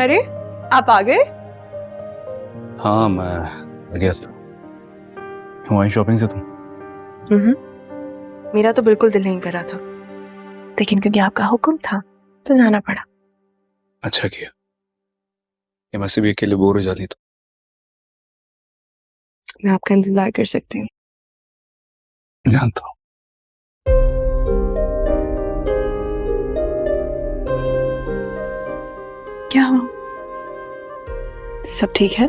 अरे आप आ गए? हाँ मैं बढ़िया से हुआ शॉपिंग से तुम? मेरा तो बिल्कुल दिल नहीं कर रहा था, लेकिन क्योंकि आपका हुक्म था तो जाना पड़ा। अच्छा किया, ये मैं से भी अकेले बोर हो जाती तो। मैं आपका इंतजार कर सकती हूँ। जानता हूँ। क्या हुआ? सब ठीक है?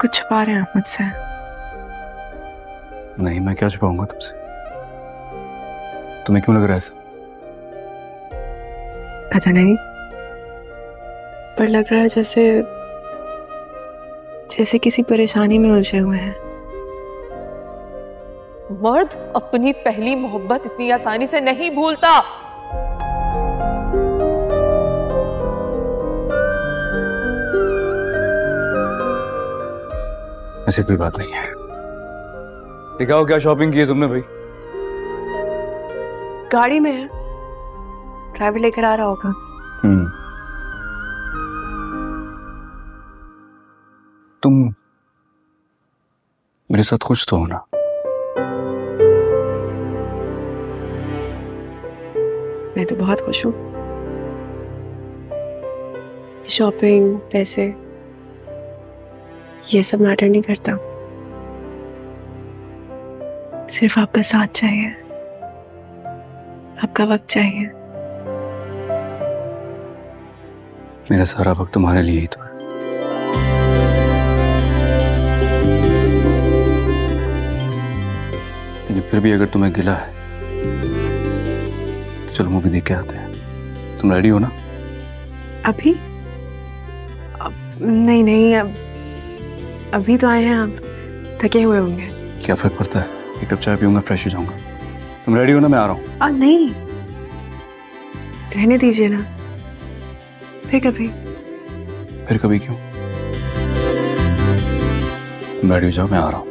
कुछ छुपा रहे हैं आप मुझसे? नहीं, मैं क्या छुपाऊंगा तुमसे? तुम्हें क्यों लग रहा है ऐसा? पता नहीं, पर लग रहा है जैसे किसी परेशानी में उलझे हुए हैं। मर्द अपनी पहली मोहब्बत इतनी आसानी से नहीं भूलता। ऐसी कोई बात नहीं है। दिखाओ क्या शॉपिंग की है तुमने भाई? गाड़ी में है, ड्राइवर लेकर आ रहा होगा। तुम मेरे साथ खुश तो हो ना? मैं तो बहुत खुश हूँ। शॉपिंग, पैसे, ये सब मैटर नहीं करता। सिर्फ आपका साथ चाहिए, आपका वक्त चाहिए। मेरा सारा वक्त तुम्हारे लिए ही तो है। लेकिन फिर भी अगर तुम्हें गिला है तो चलो मूवी देख के आते हैं। तुम रेडी हो ना? अभी? नहीं, अभी तो आए हैं आप, थके हुए होंगे। क्या फर्क पड़ता है, एक कप चाय पीऊंगा, फ्रेश हो जाऊंगा। तुम रेडी हो ना? मैं आ रहा हूँ। नहीं, रहने दीजिए ना, फिर कभी। फिर कभी क्यों? तुम रेडी हो जाओ, मैं आ रहा हूँ।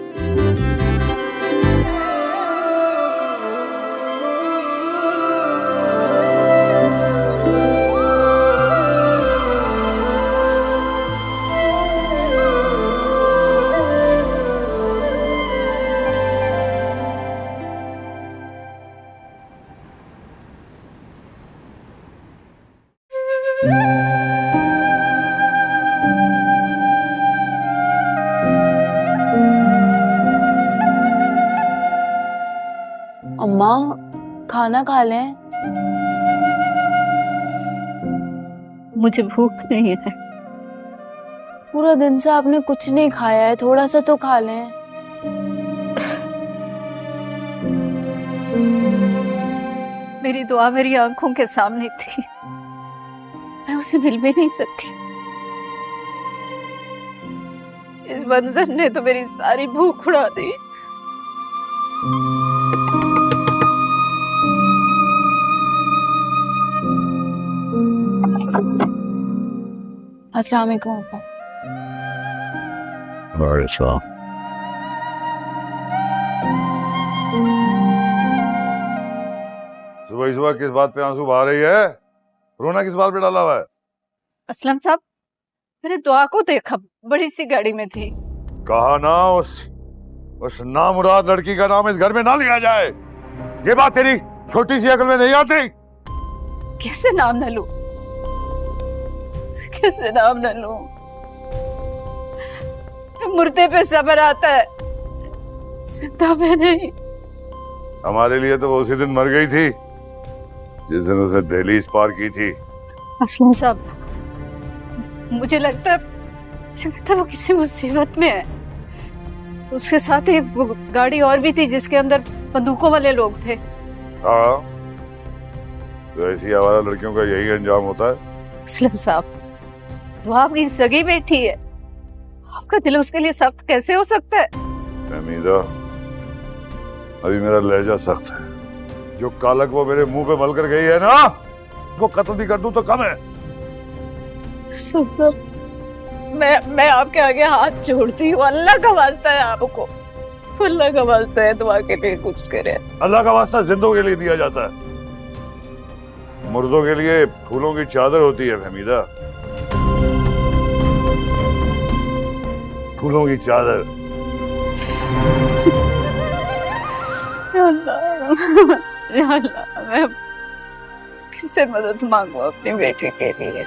अम्मा खाना खा लें। मुझे भूख नहीं है। पूरा दिन से आपने कुछ नहीं खाया है, थोड़ा सा तो खा लें। मेरी दुआ मेरी आंखों के सामने थी, मैं उसे मिल भी नहीं सकी। इस मंजर ने तो मेरी सारी भूख उड़ा दी। अस्सलाम वालेकुम पापा। सुबह सुबह किस बात पे आंसू बहा रही है? रोना किस बात पे डाला हुआ है? असलम साहब, मैंने दुआ को देखा, बड़ी सी गाड़ी में थी। कहा ना उस नामुराद लड़की का नाम इस घर में ना लिया जाए। ये बात तेरी छोटी सी अकल में नहीं आती? कैसे नाम न लूं? कैसे नाम न लूं? मुर्दे पे सब्र आता है, जिंदा में नहीं। हमारे लिए तो वो उसी दिन मर गई थी जिस दिन उसे दहलीज पार की थी। असलम साहब, मुझे लगता है वो किसी मुसीबत में है। उसके साथ एक गाड़ी और भी थी जिसके अंदर बंदूकों वाले लोग थे। हाँ, तो ऐसी आवारा लड़कियों का यही अंजाम होता है। असलम साहब, वो आपकी सगी बेटी है, आपका दिल उसके लिए सख्त कैसे हो सकता है? हमीदा, अभी मेरा लहजा सख्त है। जो कालक वो मेरे मुंह पे मल कर गई है ना, वो कत्ल भी कर दूं तो कम है। सब मैं आपके आगे हाथ जोड़ती हूँ, अल्लाह का वास्ता है आपको, अल्लाह का वास्ता है, दुआ के लिए कुछ करे। अल्लाह का वास्ता जिंदों के लिए दिया जाता है। मुर्दों के लिए फूलों की चादर होती है फहमीदा, फूलों की चादर। या अल्लाह, मैं किससे मदद मांगू अपनी बेटी के लिए?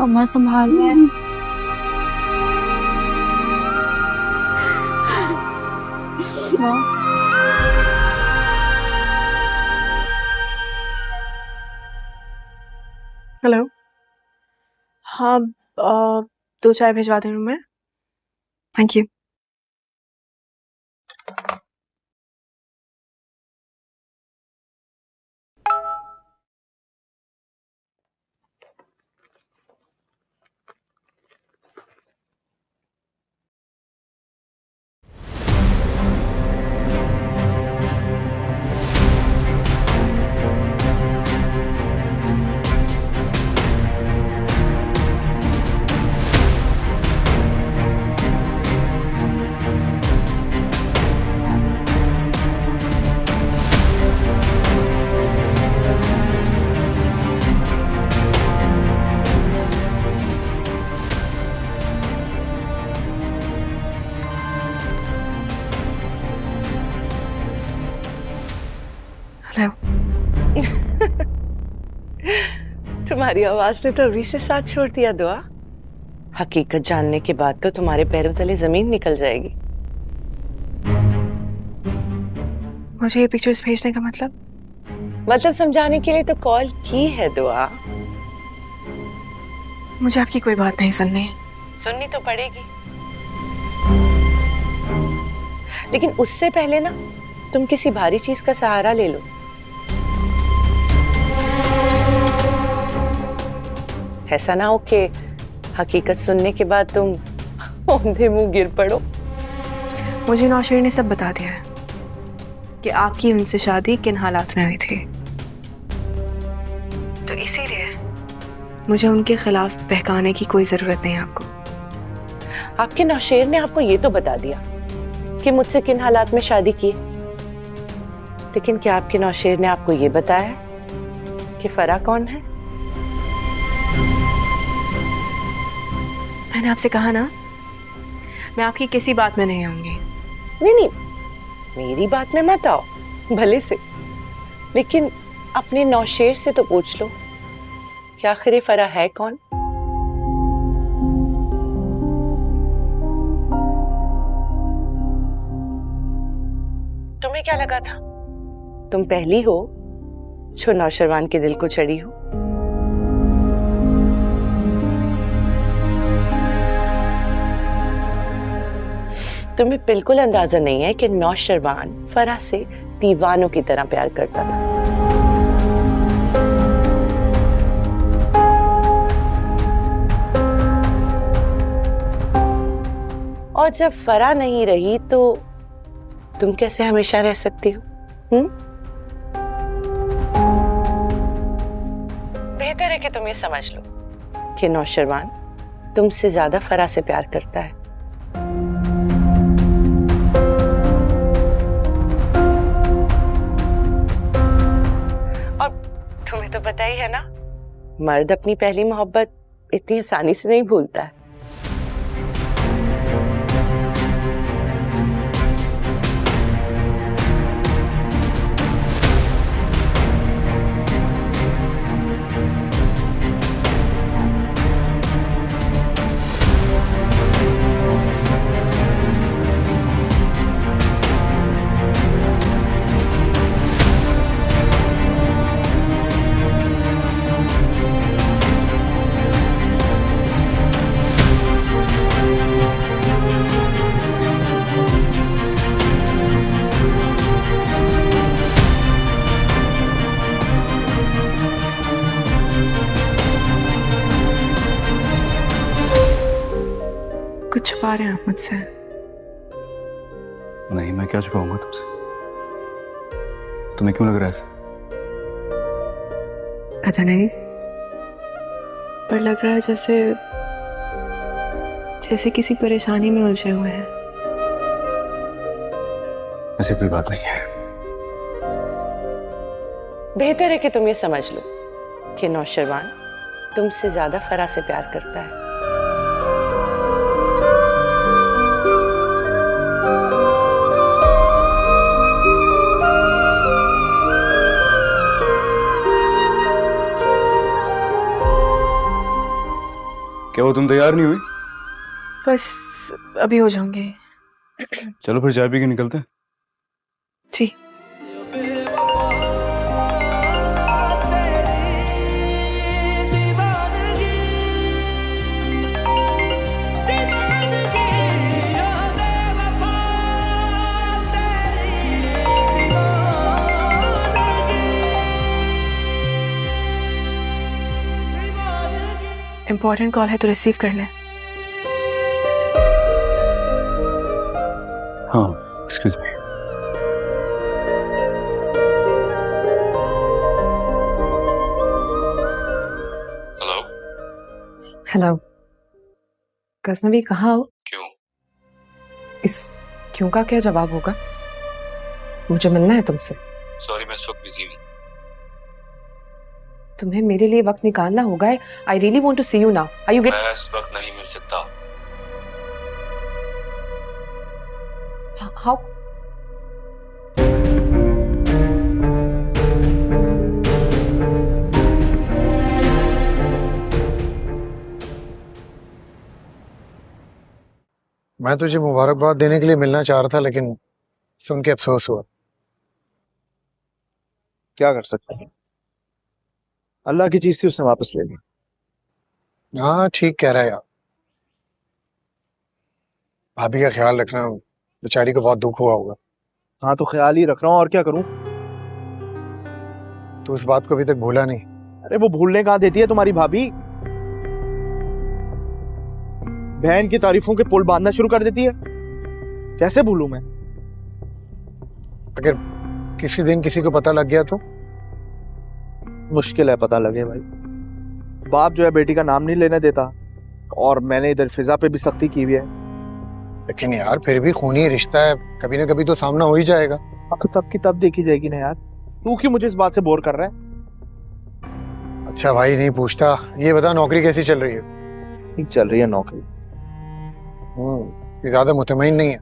अम्मा संभाल में। हेलो। हाँ, 2 चाय भिजवा दे रूम में। Thank you. हेलो। तुम्हारी आवाज ने तो अभी से साथ छोड़ दिया दुआ। हकीकत जानने के बाद तो तुम्हारे पैरों तले जमीन निकल जाएगी। मुझे ये पिक्चर्स भेजने का मतलब समझाने के लिए तो कॉल की है दुआ। मुझे आपकी कोई बात नहीं सुननी। सुननी तो पड़ेगी, लेकिन उससे पहले ना तुम किसी भारी चीज का सहारा ले लो। ऐसा ना हो कि हकीकत सुनने के बाद तुम औंधे मुंह गिर पड़ो। मुझे नौशेर ने सब बता दिया है कि आपकी उनसे शादी किन हालात में हुई थी, तो इसीलिए मुझे उनके खिलाफ बहकाने की कोई जरूरत नहीं है आपको। आपके नौशेर ने आपको ये तो बता दिया कि मुझसे किन हालात में शादी की, लेकिन क्या आपके नौशेर ने आपको ये बताया कि फरा कौन है? मैंने आपसे कहा ना, मैं आपकी किसी बात में नहीं आऊंगी। नहीं, मेरी बात में मत आओ भले से, लेकिन अपने नौशेर से तो पूछ लो कि आखिर ये फरा है कौन? तुम्हें क्या लगा था तुम पहली हो जो नौशरवान के दिल को चढ़ी हो? तुम्हें बिल्कुल अंदाजा नहीं है कि नौशरवान फरा से दीवानों की तरह प्यार करता था। और जब फरा नहीं रही तो तुम कैसे हमेशा रह सकती हो? बेहतर है कि तुम ये समझ लो कि नौशरवान तुमसे ज्यादा फरा से प्यार करता है। और तुम्हें तो पता ही है ना, मर्द अपनी पहली मोहब्बत इतनी आसानी से नहीं भूलता है। कुछ छुपा रहे हैं आप मुझसे? नहीं, मैं क्या छुपाऊंगा तुमसे? तुम्हें क्यों लग रहा है ऐसा? पता नहीं, पर लग रहा है जैसे किसी परेशानी में उलझे हुए हैं। ऐसी कोई बात नहीं है। बेहतर है कि तुम ये समझ लो कि नौशरवान तुमसे ज्यादा फरा से प्यार करता है। क्या वो तुम तैयार नहीं हुई? बस अभी हो जाऊंगी। चलो फिर चाय पी के निकलते हैं। जी। इम्पोर्टेंट कॉल है तो रिसीव कर लें। हाँ, excuse me. Hello. Hello Ghaznavi, कहाँ हो? क्यों? इस क्यों का क्या जवाब होगा? मुझे मिलना है तुमसे। सॉरी, मैं इस वक्त बिजी हूँ। तुम्हें मेरे लिए वक्त निकालना होगा। I really want to see you now. Are you get? मैं इस वक्त नहीं मिल सकता। हाउ? मैं तुझे मुबारकबाद देने के लिए मिलना चाह रहा था, लेकिन सुन के अफसोस हुआ। क्या कर सकते हैं, अल्लाह की चीज थी, उसने वापस ले ली। हाँ ठीक कह रहा है यार। भाभी का ख्याल रखना, बेचारी को बहुत दुख हुआ होगा। हाँ तो ख्याल ही रख रहा हूँ, और क्या करूँ। तो उस बात को अभी तक भूला नहीं? अरे वो भूलने कहाँ देती है तुम्हारी भाभी। बहन की तारीफों के पुल बांधना शुरू कर देती है। कैसे भूलूं मैं? अगर किसी दिन किसी को पता लग गया तो? मुश्किल है पता लगे भाई। बाप जो है बेटी का नाम नहीं लेने देता, और मैंने इधर फिजा पे भी सख्ती की हुई है। लेकिन यार फिर भी खूनी रिश्ता है, कभी ना कभी तो सामना हो ही जाएगा। तो तब की तब देखी जाएगी ना यार। तू क्यों मुझे इस बात से बोर कर रहा है? अच्छा भाई नहीं पूछता, ये बता नौकरी कैसी चल रही है? ठीक चल रही है नौकरी। ज्यादा मुतमईन नहीं है?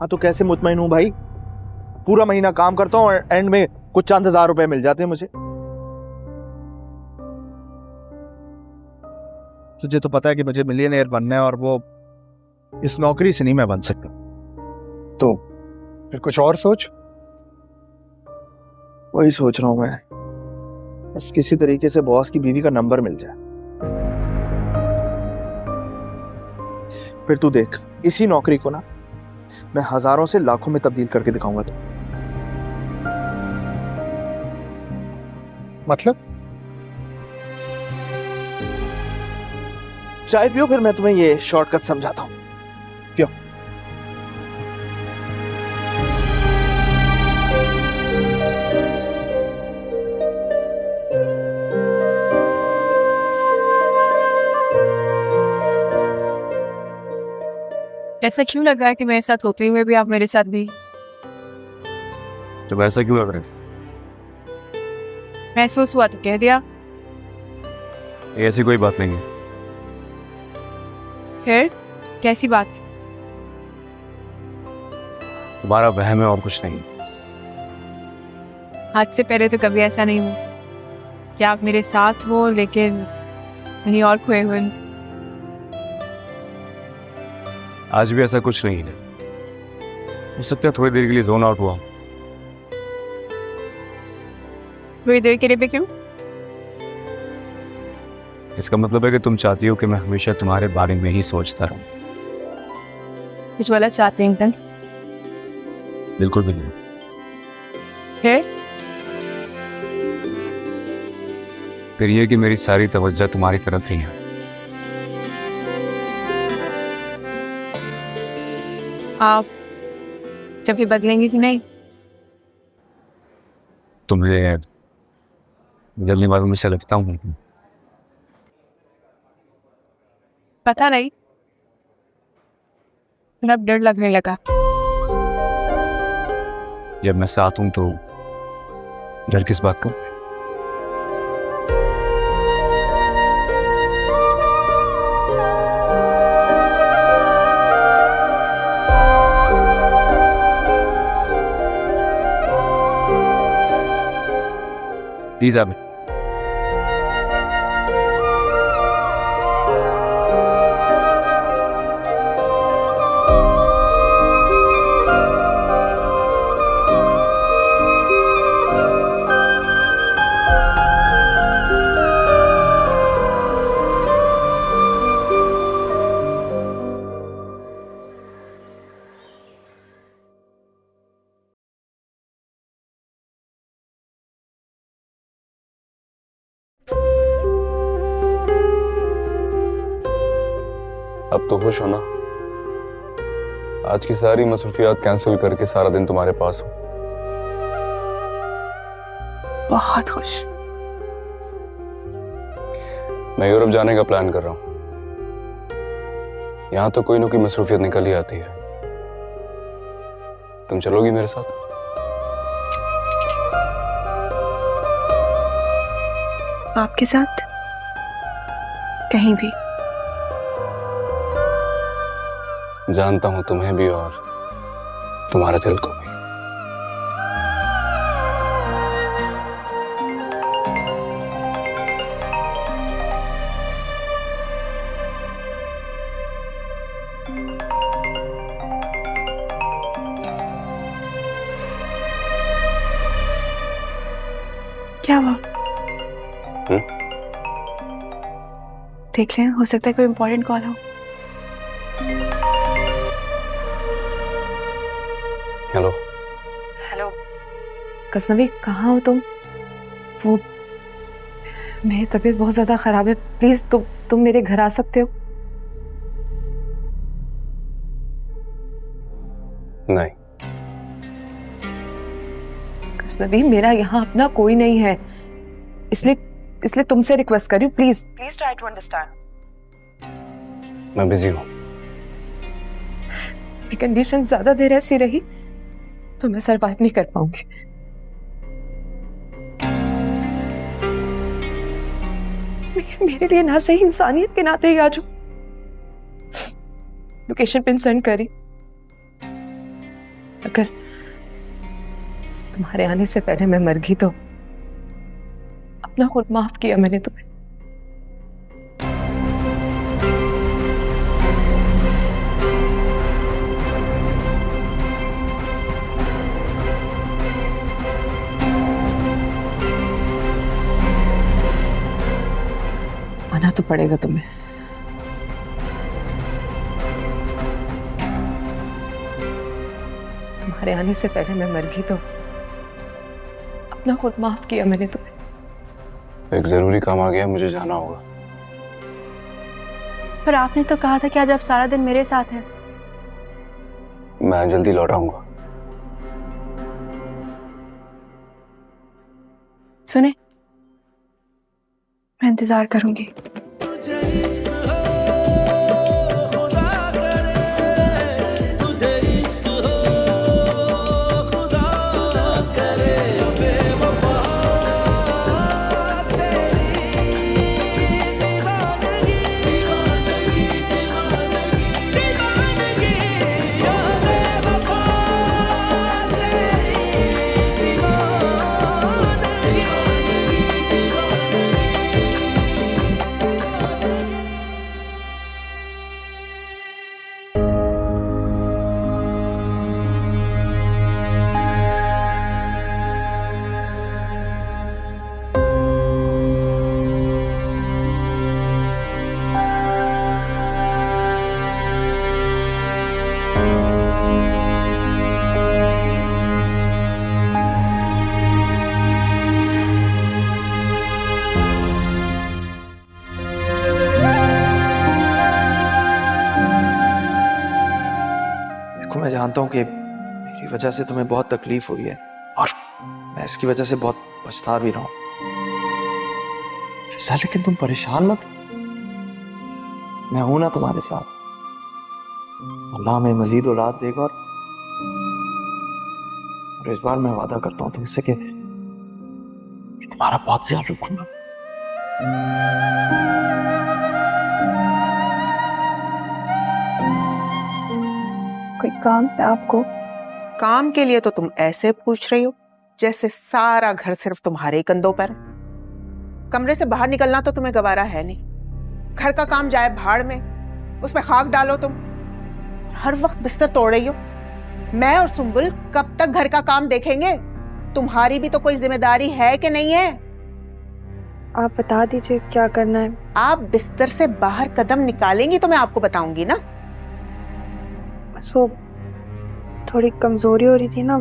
हाँ तो कैसे मुतमईन हूँ भाई। पूरा महीना काम करता हूँ, एंड में कुछ चंद हजार रुपए मिल जाते हैं मुझे। तुझे तो पता है कि मुझे मिलियनेयर बनना है, और वो इस नौकरी से नहीं मैं बन सकता। तो फिर कुछ और सोच। वही सोच रहा हूँ मैं, बस किसी तरीके से बॉस की बीवी का नंबर मिल जाए। फिर तू देख, इसी नौकरी को ना मैं हजारों से लाखों में तब्दील करके दिखाऊंगा। तो मतलब? चाय पियो, फिर मैं तुम्हें ये शॉर्टकट समझाता हूँ। पियो। ऐसा क्यों लग रहा है कि मेरे साथ होते हुए भी आप मेरे साथ नहीं? तो ऐसा क्यों लग रहा है? महसूस हुआ तो कह दिया। ऐसी कोई बात नहीं है। फिर कैसी बात? तुम्हारा वहम है और कुछ नहीं। आज से पहले तो कभी ऐसा नहीं हुआ कि आप मेरे साथ हो लेकिन कहीं और खोए हुए। आज भी ऐसा कुछ नहीं है। हो सकता है थोड़ी देर के लिए जोन आउट हुआ। थोड़ी देर के लिए भी क्यों? इसका मतलब है कि तुम चाहती हो कि मैं हमेशा तुम्हारे बारे में ही सोचता रहूं। कुछ वाला चाहते हैं एकदम? बिल्कुल भी नहीं। फिर ये कि मेरी सारी तवज्जो तुम्हारी तरफ ही है। आप जब भी बदलेंगे कि नहीं? तुम्हें बदलने वालों में से लगता हूँ। पता नहीं, अब डर लगने लगा। जब मैं साथ हूं तो डर किस बात का? प्लीज आप अब तो खुश हो ना? आज की सारी मसरूफियात कैंसिल करके सारा दिन तुम्हारे पास हो। बहुत खुश। मैं यूरोप जाने का प्लान कर रहा हूं। यहां तो कोई ना कोई मसरूफियत निकल ही आती है। तुम चलोगी मेरे साथ? आपके साथ? कहीं भी? जानता हूं तुम्हें भी और तुम्हारे दिल को भी। क्या हुआ? देख लें, हो सकता है कोई इंपॉर्टेंट कॉल हो। हेलो। हेलो गजनवी, कहाँ हो तुम? वो मेरी तबीयत बहुत ज्यादा खराब है, प्लीज तुम मेरे घर आ सकते हो? नहीं। गजनवी, मेरा यहाँ अपना कोई नहीं है, इसलिए तुमसे रिक्वेस्ट कर रही हूँ, please please try to understand. मैं बिजी हूँ। कंडीशन ज्यादा देर ऐसी रही तो मैं सरवाइव नहीं कर पाऊंगी। मेरे लिए ना सही इंसानियत के नाते ही आ जाओ। लोकेशन पिन सेंड करी। अगर तुम्हारे आने से पहले मैं मर गई तो अपना खुद माफ किया मैंने तुम्हें। आना तो पड़ेगा तुम्हें। तुम्हारे आने से पहले मैं मर गई तो अपना खुद माफ किया मैंने तुम्हें। एक जरूरी काम आ गया, मुझे जाना होगा। पर आपने तो कहा था कि आज आप सारा दिन मेरे साथ हैं। मैं जल्दी लौट आऊंगा। सुने, मैं इंतजार करूंगी। मैं जानता हूँ कि मेरी वजह से तुम्हें बहुत तकलीफ हुई है और मैं इसकी वजह से बहुत पछता भी रहा हूँ। फिजा, लेकिन तुम परेशान मत, मैं हूं ना तुम्हारे साथ। अल्लाह हमें मजीद औलाद देगा और इस बार मैं वादा करता हूँ तुमसे कि तुम्हारा बहुत ख्याल रखूंगा। कोई काम है आपको? काम के लिए तो तुम ऐसे पूछ रही हो जैसे सारा घर सिर्फ तुम्हारे ही कंधों पर है। कमरे से बाहर निकलना तो तुम्हें गवारा है नहीं। घर का काम जाए भाड़ में, उसमें खाक डालो तुम। हर वक्त बिस्तर तोड़ रही हो। मैं और सुंबुल कब तक घर का काम देखेंगे? तुम्हारी भी तो कोई जिम्मेदारी है कि नहीं है? आप बता दीजिए क्या करना है। आप बिस्तर से बाहर कदम निकालेंगी तो मैं आपको बताऊंगी ना। सो थोड़ी कमजोरी हो रही थी ना,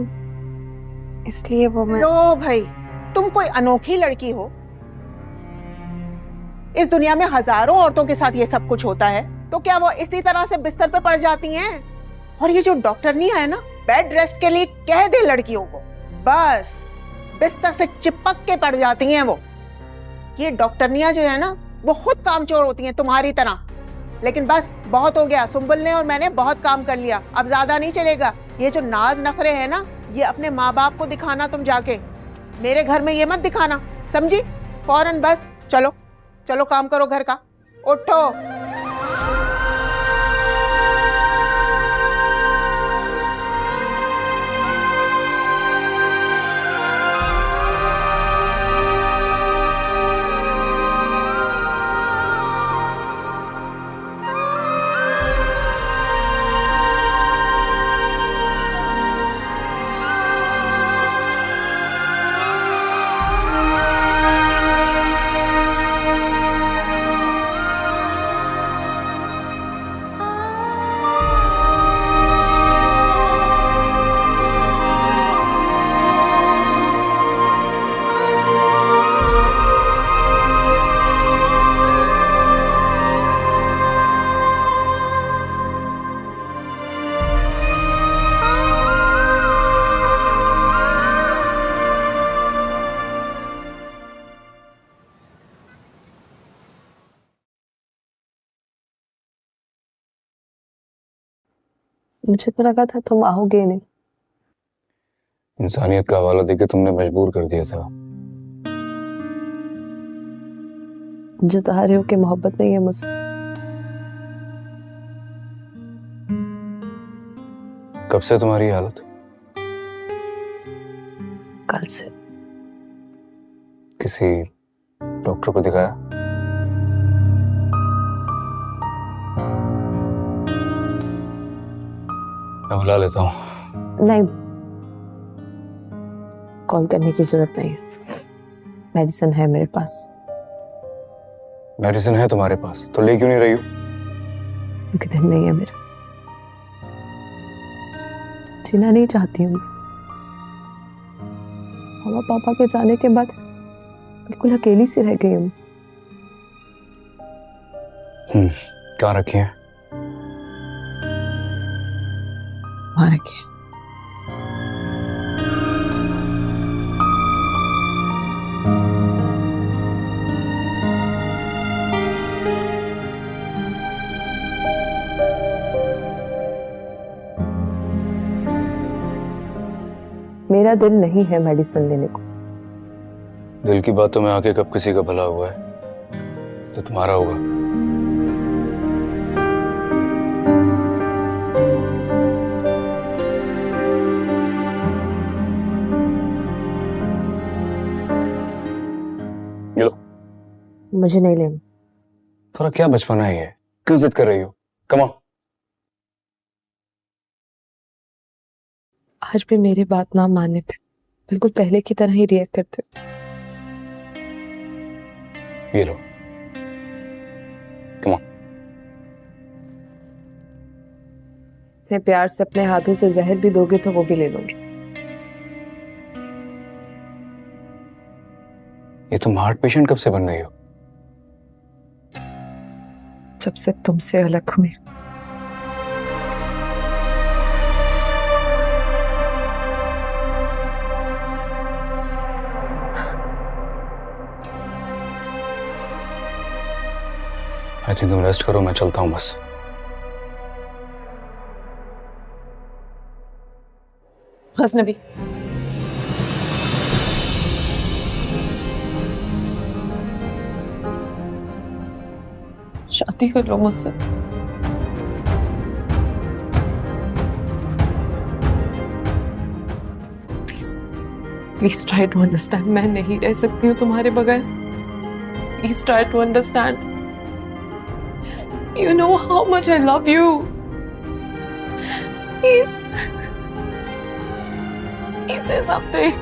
इसलिए वो मैं। लो भाई, तुम कोई अनोखी लड़की हो? इस दुनिया में हजारों औरतों के साथ ये सब कुछ होता है, तो क्या वो इसी तरह से बिस्तर पे पड़ जाती हैं? और ये जो डॉक्टर नहीं है ना, बेड रेस्ट के लिए कह दे लड़कियों को, बस बिस्तर से चिपक के पड़ जाती हैं वो। ये डॉक्टरनियां जो है ना, वो खुद कामचोर होती हैं तुम्हारी तरह। लेकिन बस बहुत हो गया, सुंबुल ने और मैंने बहुत काम कर लिया, अब ज्यादा नहीं चलेगा। ये जो नाज नखरे हैं ना, ये अपने माँ बाप को दिखाना तुम जाके, मेरे घर में ये मत दिखाना, समझी? फौरन बस चलो चलो काम करो घर का, उठो। मुझे तो लगा था तुम आओगे नहीं। इंसानियत का हवाला देके तुमने मजबूर कर दिया था। जता रहे हो कि मोहब्बत नहीं है मुझसे। कब से तुम्हारी हालत? कल से। किसी डॉक्टर को दिखाया? मैं बुला लेता हूँ। नहीं, कॉल करने की जरूरत नहीं है, मेडिसिन है मेरे पास। मेडिसिन है तुम्हारे पास तो ले क्यों नहीं रही हो? क्योंकि दिन नहीं है मेरा, जीना नहीं चाहती हूँ। मामा पापा के जाने के बाद बिल्कुल अकेली सी रह गई हूँ। कहाँ रखी है? वहाँ रखी है। मेरा दिल नहीं है मेडिसिन लेने को। दिल की बातों में आके कब किसी का भला हुआ है तो तुम्हारा होगा। ये लो। मुझे नहीं लेना। थोड़ा क्या बचपना है ये, क्यों जिद कर रही हो? Come on. आज भी मेरी बात ना मानने पे बिल्कुल पहले की तरह ही रिएक्ट करते हो। ये लो। Come on. इतने प्यार से अपने हाथों से जहर भी दोगे तो वो भी ले लूंगी। ये तुम हार्ट पेशेंट कब से बन गई हो? जब से तुमसे अलग हुई। आई थिंक तुम रेस्ट करो, मैं चलता हूं बस। गजनबी, शादी कर लो मुझसे। Please please try to understand. मैं नहीं रह सकती हूँ तुम्हारे बगैर। Please try to understand. You know how much I love you. Please. Please say something.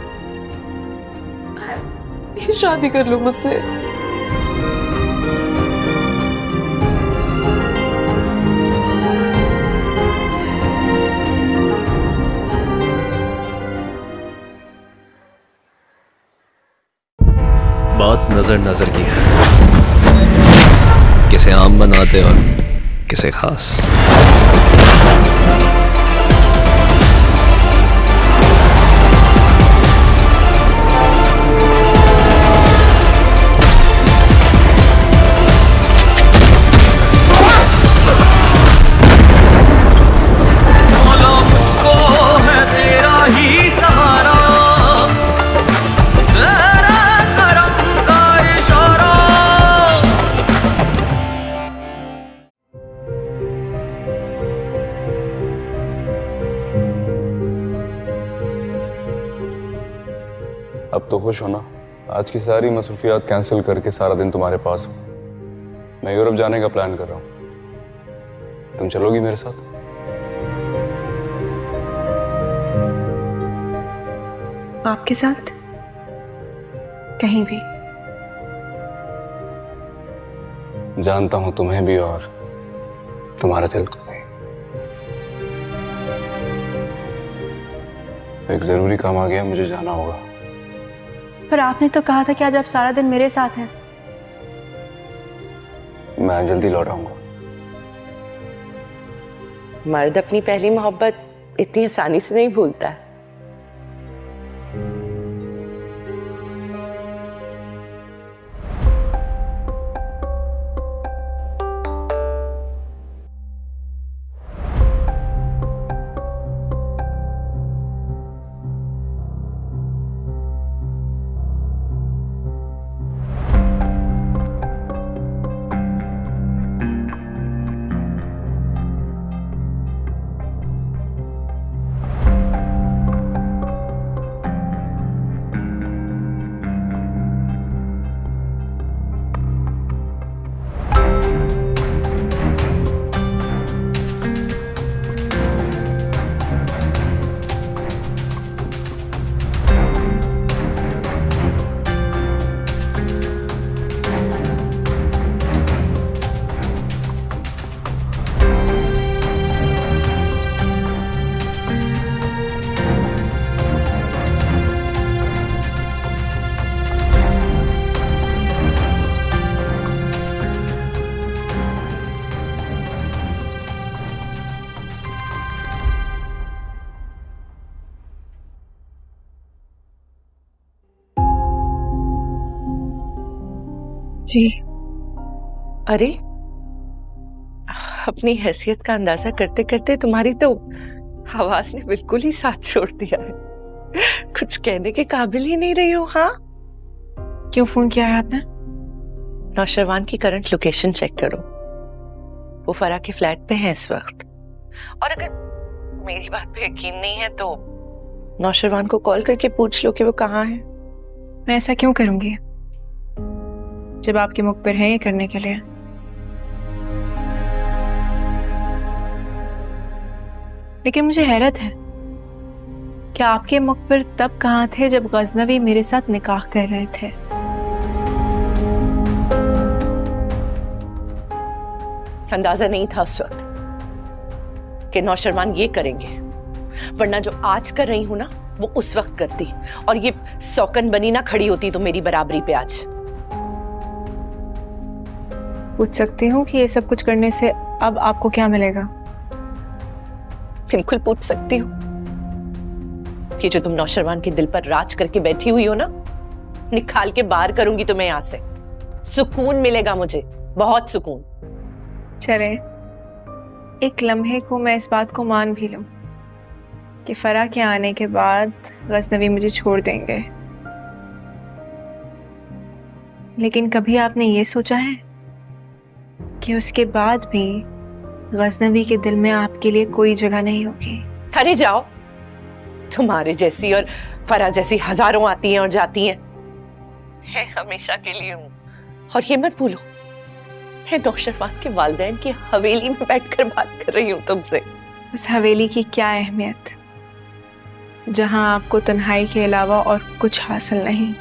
Please शादी कर लो मुझसे. बात नजर नजर की है, किसे आम बनाते और किसे खास. अब तो खुश हो ना? आज की सारी मसरूफियात कैंसिल करके सारा दिन तुम्हारे पास हूँ. मैं यूरोप जाने का प्लान कर रहा हूँ. तुम चलोगी मेरे साथ? आपके साथ? कहीं भी? जानता हूँ तुम्हें भी और तुम्हारे दिल को भी. एक जरूरी काम आ गया, मुझे जाना होगा. पर आपने तो कहा था कि आज आप सारा दिन मेरे साथ हैं. मैं जल्दी लौट आऊंगा. मर्द अपनी पहली मोहब्बत इतनी आसानी से नहीं भूलता है. जी. अरे, अपनी हैसियत का अंदाजा करते करते तुम्हारी तो आवाज ने बिल्कुल ही साथ छोड़ दिया है. कुछ कहने के काबिल ही नहीं रही हो. हाँ, क्यों फोन किया है आपने? नौशरवान की करंट लोकेशन चेक करो. वो फरा के फ्लैट पे है इस वक्त. और अगर मेरी बात पे यकीन नहीं है तो नौशरवान को कॉल करके पूछ लो कि वो कहाँ है. मैं ऐसा क्यों करूंगी जब आपके मुख पर है ये करने के लिए? लेकिन मुझे हैरत है कि आपके मुख पर तब कहाँ थे जब गजनवी मेरे साथ निकाह कर रहे थे. अंदाजा नहीं था उस वक्त कि नौशरवान ये करेंगे, वरना जो आज कर रही हूं ना वो उस वक्त करती, और ये सौकन बनी ना खड़ी होती तो मेरी बराबरी पे आज. पूछ सकती हूँ कि ये सब कुछ करने से अब आपको क्या मिलेगा? बिल्कुल पूछ सकती हूँ कि जो तुम नौशरवान के दिल पर राज करके बैठी हुई हो ना, निकाल के बाहर करूंगी तुम्हें यहाँ से. सुकून मिलेगा मुझे, बहुत सुकून. चले, एक लम्हे को मैं इस बात को मान भी लूं कि फरा के आने के बाद गजनवी मुझे छोड़ देंगे. लेकिन कभी आपने ये सोचा है कि उसके बाद भी गजनवी के दिल में आपके लिए कोई जगह नहीं होगी? अरे जाओ, तुम्हारे जैसी और फरा जैसी हजारों आती हैं और जाती हैं. मैं हमेशा के लिए हूँ और ये मत भूलो, मैं नौशरवान के वालिदैन की हवेली में बैठकर बात कर रही हूँ तुमसे। उस हवेली की क्या अहमियत जहां आपको तन्हाई के अलावा और कुछ हासिल नहीं।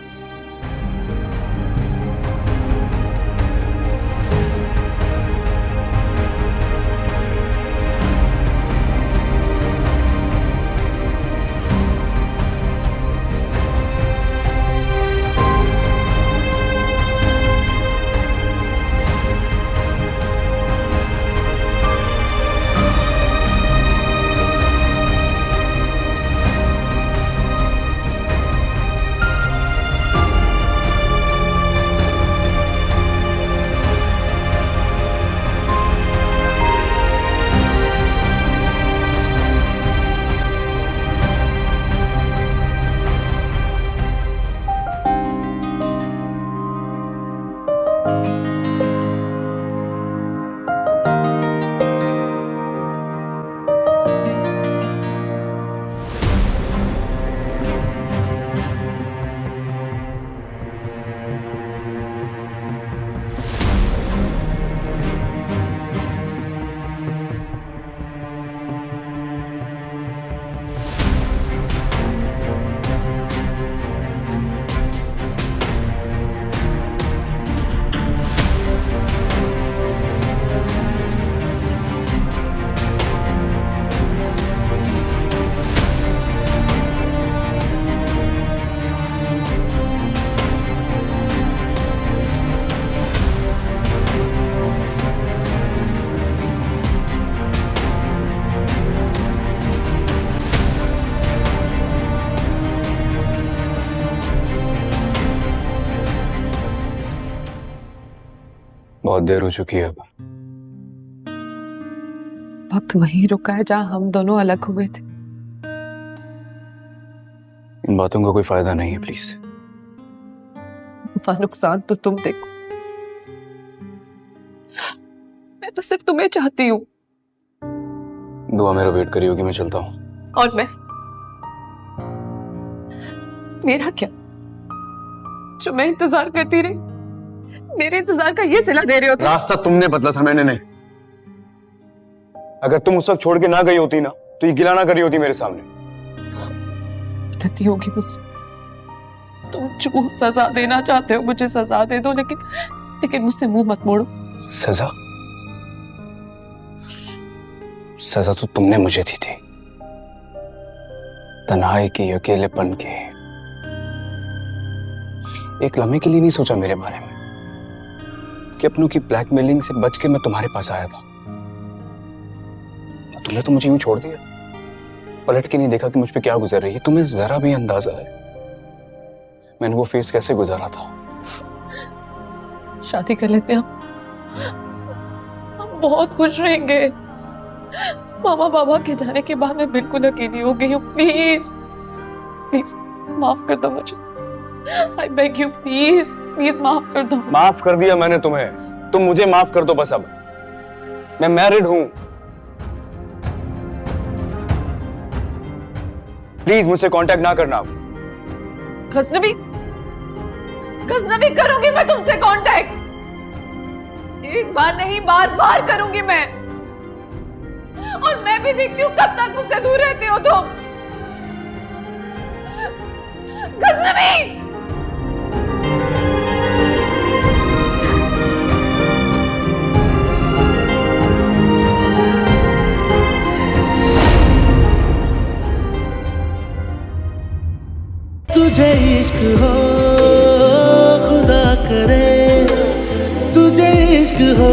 बहुत देर हो चुकी है। अब वक्त वहीं रुका है जहां हम दोनों अलग हुए थे। इन बातों का कोई फायदा नहीं है, प्लीज। नुकसान तो तुम देखो, मैं तो सिर्फ तुम्हें चाहती हूँ। दुआ मेरा वेट करी होगी, मैं चलता हूँ। और मैं, मेरा क्या जो मैं इंतजार करती रही, मेरे इंतजार का ये सिला दे रहे हो तुम? रास्ता तुमने बदला था, मैंने नहीं। अगर तुम उस वक्त छोड़ के ना गई होती ना, तो ये गिला ना करी होती मेरे सामने। गलती होगी मुझसे, तुम जो सजा देना चाहते हो मुझे सजा दे दो, लेकिन मुझसे मुंह मत मोड़ो। सजा? सजा तो तुमने मुझे दी थी, तन्हाई की, अकेलेपन के। एक लम्हे के लिए नहीं सोचा मेरे बारे में कि अपनों की ब्लैकमेलिंग से बच के मैं तुम्हारे पास आया था। तुमने तो मुझे यूं छोड़ दिया, पलट के नहीं देखा कि मुझ पे क्या गुजर रही है। तुम्हें जरा भी अंदाजा है मैंने वो फेस कैसे गुजारा था? शादी कर लेते हैं हम बहुत खुश रहेंगे। मामा बाबा के जाने के बाद मैं बिल्कुल अकेली हो गई हूँ। प्लीज प्लीज माफ कर दो मुझे, I beg you, please please माफ कर दो। माफ कर दिया मैंने तुम्हें, तुम मुझे माफ कर दो बस। अब मैं मैरिड हूं, प्लीज मुझसे कांटेक्ट ना करना। गजनबी करूंगी मैं तुमसे कांटेक्ट, एक बार नहीं बार बार करूंगी मैं। और मैं भी देखती हूँ कब तक मुझसे दूर रहते हो तुम। गजनबी तुझे इश्क हो खुदा करे, तुझे इश्क हो